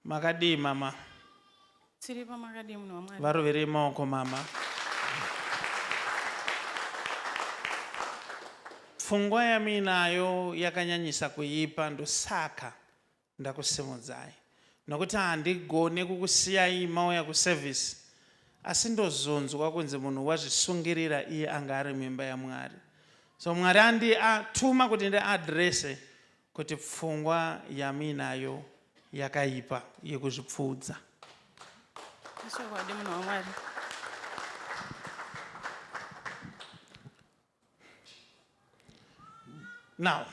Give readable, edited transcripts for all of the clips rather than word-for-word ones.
Makadi mama. Tiripa makadi munhu waMwari. Varovere maoko mama. Pfungwa yaminayo yakanyanyisa kuipa ndosaka ndakusimudzai. Nokuti handigone kukusiyai mauya kuservice. Asi ndozonzwa kunzi munhu wazvisungirira iye anga ari mimba yaMwari. So Mwari atuma kuti ndiadrese kuti pfungwa yaminayo yakaipa yekuzvipfuudza. Ishokwadi munhu waMwari. Now,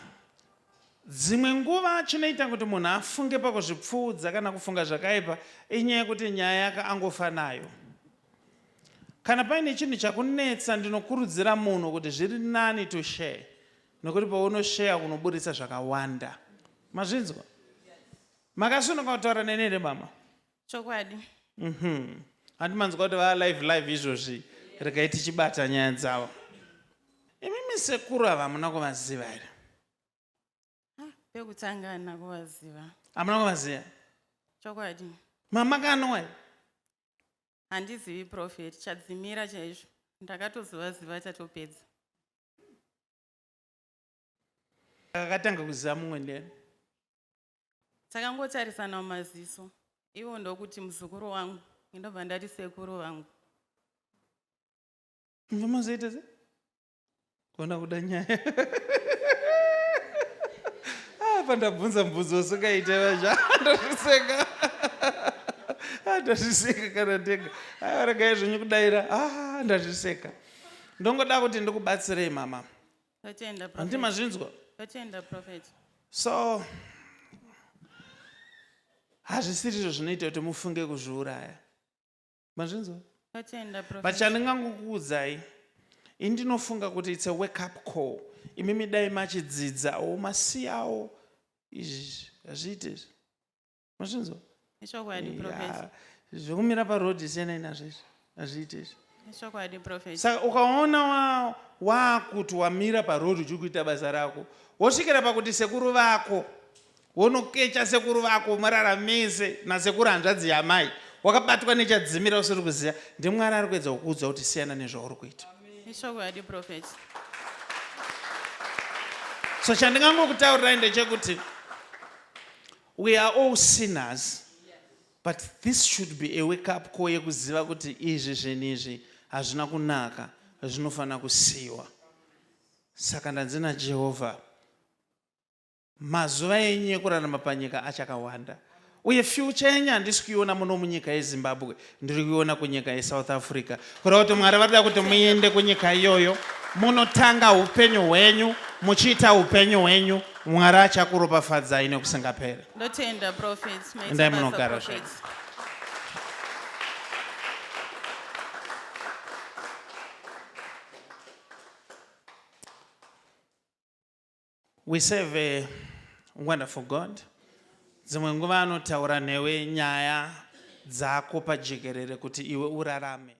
dzimwe nguva chinoita kuti munhu afunge pakuzvipfuudza kana kufunga zvakaipa inyaya yekuti nyaya yake angofa nayo. Kana paine chinhu chakunetsa ndinokurudzira munhu kuti zviri nani to share. Nokuti paunoshare kunoburitsa zvakawanda. Mazvinzwa? Makasunoka kutaura nenere mama? Chokwadi. Handimanzwa kuti live izvozvi regai tichibata nyaya dzavo. Imimi sekuru ava hamuna kuvaziva here? Pekutanga handina kuvaziva. Hamuna kuvaziva? Chokwadi. Mama kanwa? Handizivi Prophet, chadzimira chaizvo. Ndakatozivaziva chatopedza. Akatanga kuziva mumwe ndeni. Takangotarisana mumaziso. Ivo ndokuti muzukuru wangu, ndobva ndati sekuru vangu. Muzoita sei? Kuona kuda nyaya. Pandabvunza mubvunzo usingaite vacha. Ndozviseka. Ndazviseka kana ndega. Regai zvenyu kudaira. Ndazviseka. Ndongoda kuti ndikubatsirei mama. Tatenda Prophet. Handima zvinzwa? Tatenda Prophet. So, hazvisiri izvo zvinoita kuti mufunge kuzviuraya. Mazvinzwa? Tatenda Prophet. Pachandingangokuudzai, indinofunga kuti it's a wake up call. Imimi dai machidzidzawo masiyawo izvi hazviiti izvi. Mazvinzwa? Ishokwadi Prophet. Zvokumira parodhi siyana nazvezvi hazviiti izvi. Ishokwadi Prophet. Saka ukaona wakuti wamira parodhi uchiri kuita basa rako, wosvikira pakuti sekuru vako, wonokecha sekuru vako muraramise nasekuru hanzvadzi yamai, wakabatwa nechadzimira usiri kuziva, ndiMwari ari kuedza kukuudza kuti siyana nezvauri kuita. Ishokwadi Prophet. So chandingangokutaurirai ndechekuti we are all sinners, but this should be a wake up call yekuziva kuti izvi zvinizvi hazvina kunaka, zvinofanira kusiyiwa. Saka ndanzi naJehovha, mazuva enyu ekurarama panyika achakawanda. Uye future yenyu handisi kuiona muno munyika yeZimbabwe, ndiri kuiona kunyika yeSouth Africa. Kureva kuti Mwari varida kuti muende kunyika iyoyo, munotanga upenyu hwenyu, muchiita upenyu hwenyu, Mwari achakuropafadzai nekusingaperi. Ndotenda Prophet. Endai munogara zvenyu. We serve a wonderful God. Dzimwe nguva anotaura newe nyaya dzako pajekerere kuti iwe urarame.